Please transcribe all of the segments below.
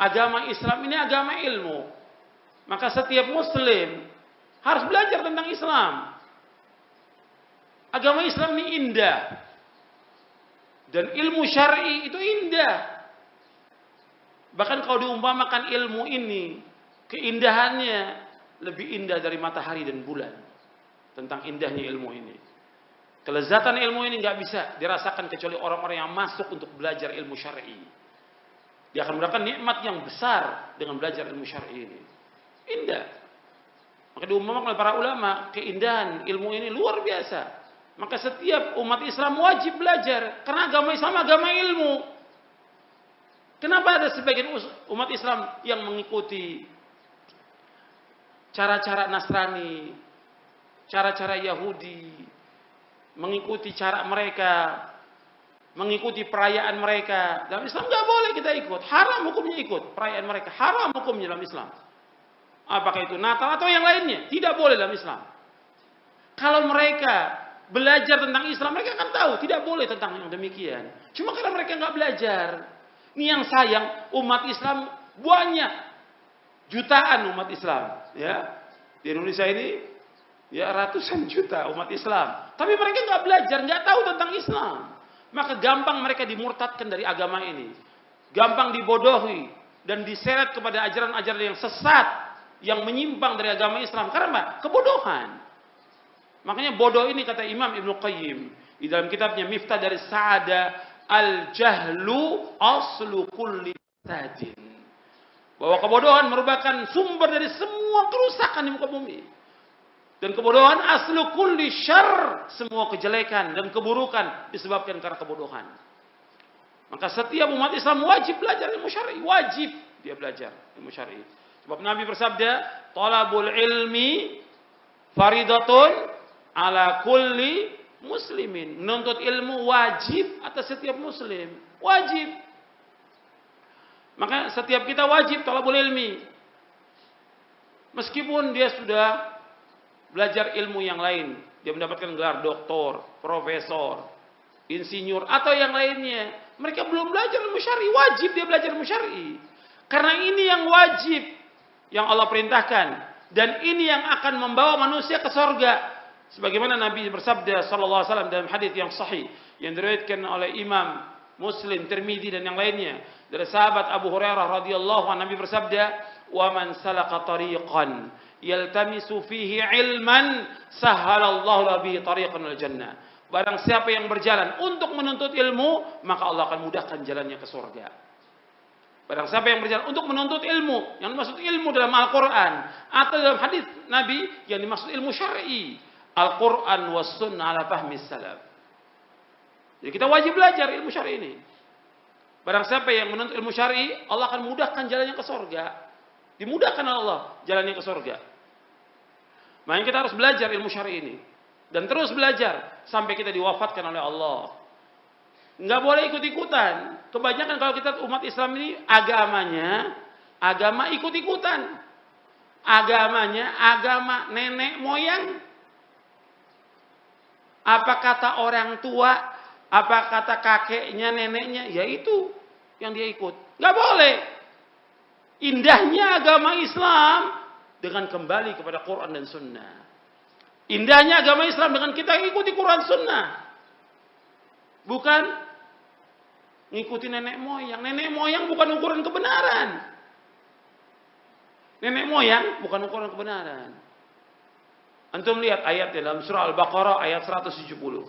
Agama Islam ini agama ilmu. Maka setiap muslim harus belajar tentang Islam. Agama Islam ini indah. Dan ilmu syar'i itu indah. Bahkan kalau diumpamakan ilmu ini, keindahannya lebih indah dari matahari dan bulan. Tentang indahnya ilmu ini. Kelezatan ilmu ini nggak bisa dirasakan kecuali orang-orang yang masuk untuk belajar ilmu syar'i. Dia akan mendapatkan nikmat yang besar dengan belajar ilmu syar'i ini. Indah. Maka diumpamakan oleh para ulama, keindahan ilmu ini luar biasa. Maka setiap umat Islam wajib belajar. Karena agama Islam agama ilmu. Kenapa ada sebagian umat Islam yang mengikuti cara-cara Nasrani, cara-cara Yahudi, mengikuti cara mereka, mengikuti perayaan mereka. Dalam Islam nggak boleh kita ikut. Haram hukumnya ikut perayaan mereka. Haram hukumnya dalam Islam. Apakah itu Natal atau yang lainnya? Tidak boleh dalam Islam. Kalau mereka belajar tentang Islam, mereka akan tahu tidak boleh tentang yang demikian. Cuma karena mereka nggak belajar. Ini yang sayang, umat Islam banyak, jutaan umat Islam, ya di Indonesia ini, ya ratusan juta umat Islam. Tapi mereka nggak belajar, nggak tahu tentang Islam. Maka gampang mereka dimurtadkan dari agama ini, gampang dibodohi dan diseret kepada ajaran-ajaran yang sesat, yang menyimpang dari agama Islam. Karena kebodohan. Makanya bodoh ini kata Imam Ibnu Qayyim di dalam kitabnya Miftah dari Sa'ada, al-jahlu aslu kulli fasadin. Bahwa kebodohan merupakan sumber dari semua kerusakan di muka bumi. Dan kebodohan aslu kulli syarr, semua kejelekan dan keburukan disebabkan karena kebodohan. Maka setiap umat Islam wajib belajar ilmu syar'i, wajib dia belajar ilmu syar'i. Sebab Nabi bersabda, "Talabul ilmi faridatun ala kulli muslimin." Menuntut ilmu wajib atas setiap muslim. Wajib. Maka setiap kita wajib talabul ilmi. Meskipun dia sudah belajar ilmu yang lain. Dia mendapatkan gelar doktor, profesor, insinyur, atau yang lainnya. Mereka belum belajar ilmu syar'i. Wajib dia belajar ilmu syar'i. Karena ini yang wajib. Yang Allah perintahkan. Dan ini yang akan membawa manusia ke sorga. Sebagaimana Nabi bersabda sallallahu alaihi wasallam dalam hadis yang sahih yang diriwayatkan oleh Imam Muslim, Tirmidzi dan yang lainnya dari sahabat Abu Hurairah radhiyallahu anhu, Nabi bersabda, "Wa man salaka tariqan yaltamisu fihi ilman sahhalallahu lahu bihi tariqan al jannah." Barang siapa yang berjalan untuk menuntut ilmu, maka Allah akan mudahkan jalannya ke surga. Barang siapa yang berjalan untuk menuntut ilmu, yang dimaksud ilmu dalam Al-Qur'an atau dalam hadis Nabi yang dimaksud ilmu syar'i, Al-Quran was sunnah ala fahmi salaf. Jadi kita wajib belajar ilmu syar'i ini. Barang siapa yang menuntut ilmu syar'i, Allah akan mudahkan jalannya ke surga. Dimudahkan oleh Allah jalannya ke surga. Makanya kita harus belajar ilmu syar'i ini. Dan terus belajar sampai kita diwafatkan oleh Allah. Nggak boleh ikut-ikutan. Kebanyakan kalau kita umat Islam ini agamanya, agama ikut-ikutan. Agamanya, agama nenek moyang. Apa kata orang tua, apa kata kakeknya, neneknya, ya itu yang dia ikut. Nggak boleh. Indahnya agama Islam dengan kembali kepada Quran dan Sunnah. Indahnya agama Islam dengan kita ikuti Quran Sunnah. Bukan ngikuti nenek moyang. Nenek moyang bukan ukuran kebenaran. Nenek moyang bukan ukuran kebenaran. Antum lihat ayat dalam surah Al-Baqarah ayat 170.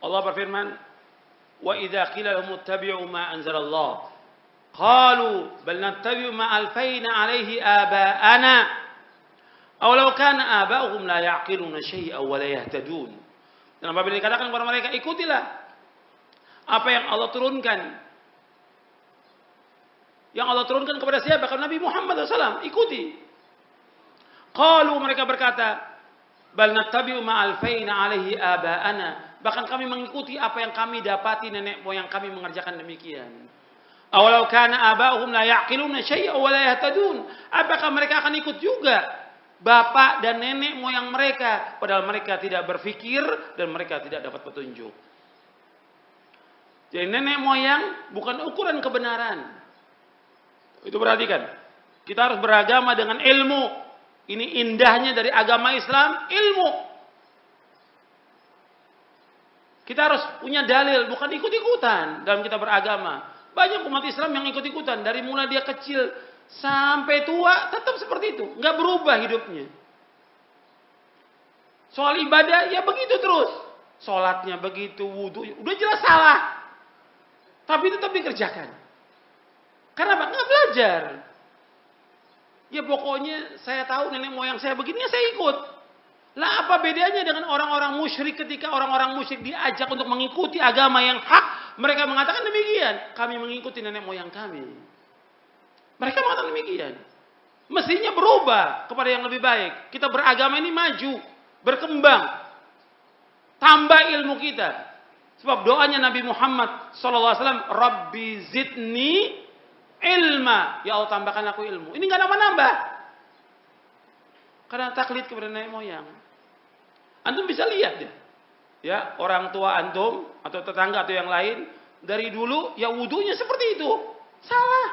Allah berfirman, "Wa idza qila lahum ittabi'u ma anzalallah, qalu bal nattabi'u ma alfayna 'alaihi aba'ana, aw law kana aba'uhum la ya'qiluna shay'an wa la yahtadun." Dan apabila dikatakan kepada mereka, ikutilah apa yang Allah turunkan. Yang Allah turunkan kepada siapa? Kepada Nabi Muhammad SAW. Ikuti. Qalu, mereka berkata, bal nattabi'u ma alfayna 'alaihi aba'ana. Bahkan kami mengikuti apa yang kami dapati nenek moyang kami mengerjakan demikian. Awalau kana aba'uhum la ya'qiluna syai'an wa la yahtadun. Apakah mereka akan ikut juga bapak dan nenek moyang mereka padahal mereka tidak berpikir dan mereka tidak dapat petunjuk. Jadi nenek moyang bukan ukuran kebenaran. Itu perhatikan. Kita harus beragama dengan ilmu. Ini indahnya dari agama Islam, ilmu. Kita harus punya dalil, bukan ikut-ikutan dalam kita beragama. Banyak umat Islam yang ikut-ikutan. Dari mulai dia kecil sampai tua, tetap seperti itu. Nggak berubah hidupnya. Soal ibadah, ya begitu terus. Sholatnya begitu, wudhu, udah jelas salah. Tapi tetap dikerjakan. Karena apa? Nggak belajar. Ya pokoknya saya tahu nenek moyang saya begini, ya saya ikut. Lah apa bedanya dengan orang-orang musyrik ketika orang-orang musyrik diajak untuk mengikuti agama yang hak. Mereka mengatakan demikian. Kami mengikuti nenek moyang kami. Mereka mengatakan demikian. Mestinya berubah kepada yang lebih baik. Kita beragama ini maju. Berkembang. Tambah ilmu kita. Sebab doanya Nabi Muhammad SAW. Rabbi zidni ilma. Ya Allah tambahkan aku ilmu. Ini gak nambah-nambah. Karena taklid kepada nenek moyang. Antum bisa lihat deh. Ya, orang tua antum atau tetangga atau yang lain dari dulu ya wudunya seperti itu. Salah.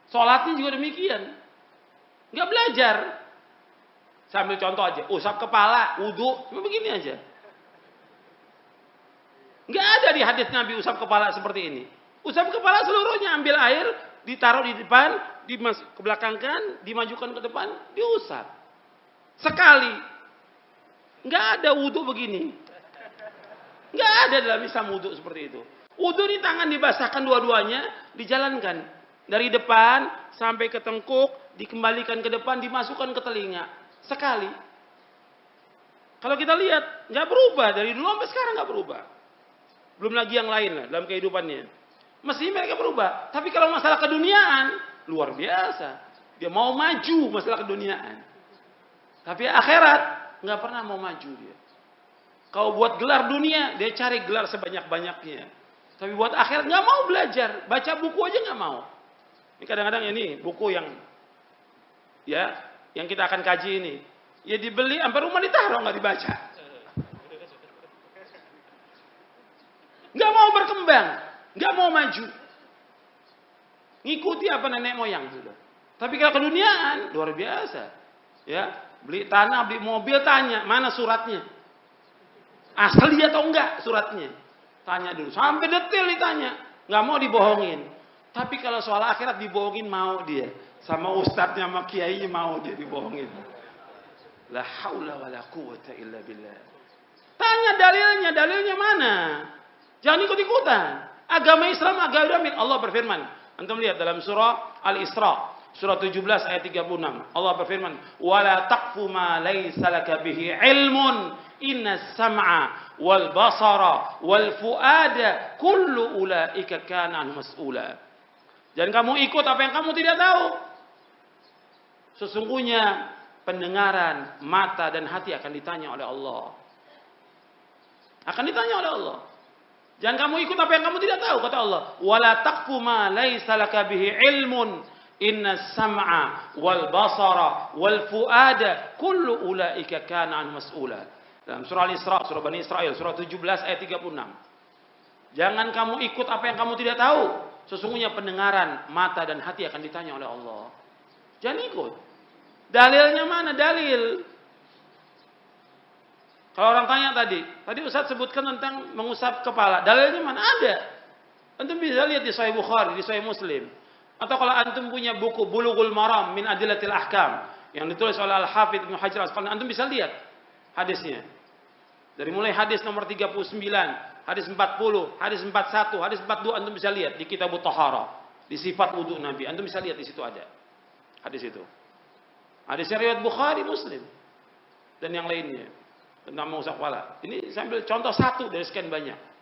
Salatnya juga demikian. Enggak belajar. Sambil contoh aja, usap kepala, wudu, cuma begini aja. Enggak ada di hadis Nabi usap kepala seperti ini. Usap kepala seluruhnya, ambil air, ditaruh di depan, ke belakangkan, dimajukan ke depan, diusap. Sekali. Nggak ada wudhu begini. Nggak ada dalam Islam wudhu seperti itu. Wudhu ini tangan dibasahkan dua-duanya, dijalankan. Dari depan sampai ke tengkuk, dikembalikan ke depan, dimasukkan ke telinga. Sekali. Kalau kita lihat, nggak berubah. Dari dulu sampai sekarang nggak berubah. Belum lagi yang lain lah dalam kehidupannya. Mestinya mereka berubah. Tapi kalau masalah keduniaan, luar biasa. Dia mau maju masalah keduniaan. Tapi akhirat, nggak pernah mau maju dia. Kalau buat gelar dunia, dia cari gelar sebanyak-banyaknya. Tapi buat akhirat nggak mau belajar, baca buku aja nggak mau. Ini kadang-kadang ini buku yang kita akan kaji ini, ya dibeli sampai rumah ditaruh nggak dibaca. Nggak mau berkembang, nggak mau maju. Ngikuti apa nenek moyang sudah. Tapi kalau keduniaan luar biasa, ya. Beli tanah, beli mobil, tanya, mana suratnya? Asli atau enggak suratnya? Tanya dulu, sampai detail ditanya. Nggak mau dibohongin. Tapi kalau soal akhirat dibohongin mau dia. Sama ustadznya, sama kiainya mau dia dibohongin. La haula wa la quwata illa billah. Tanya dalilnya mana? Jangan ikut-ikutan. Agama Islam, agama damai. Allah berfirman. Antum lihat dalam surah Al-Isra. Surah 17 ayat 36. Allah berfirman, "Wala taqfu ma laysa laka bihi ilmun, innas sam'a wal basara wal fuada kullu ulaika kana anhu mas'ula." Jangan kamu ikut apa yang kamu tidak tahu. Sesungguhnya pendengaran, mata dan hati akan ditanya oleh Allah. Akan ditanya oleh Allah. Jangan kamu ikut apa yang kamu tidak tahu, kata Allah. "Wala taqfu ma laysa laka bihi ilmun. Inna sam'a wal basara wal fuada kullu ulaika kana an mas'ula." Dalam surah Al-Isra, surah Bani Israel, surah 17 ayat 36. Jangan kamu ikut apa yang kamu tidak tahu. Sesungguhnya pendengaran, mata dan hati akan ditanya oleh Allah. Jangan ikut. Dalilnya mana? Dalil. Kalau orang tanya tadi Ustaz sebutkan tentang mengusap kepala. Dalilnya mana? Ada. Antum bisa lihat di Sahih Bukhari, di Sahih Muslim. Atau kalau antum punya buku Bulughul Maram min Adillatil Ahkam yang ditulis oleh Al-Hafidz Ibnu Hajar Al-Asqalani, antum bisa lihat hadisnya. Dari mulai hadis nomor 39, hadis 40, hadis 41, hadis 42 antum bisa lihat di Kitabut Thaharah, di sifat wudu Nabi. Antum bisa lihat di situ ada hadis itu. Hadisnya riwayat Bukhari, Muslim dan yang lainnya tentang mengusap kepala. Ini sambil contoh satu dari sekian banyak.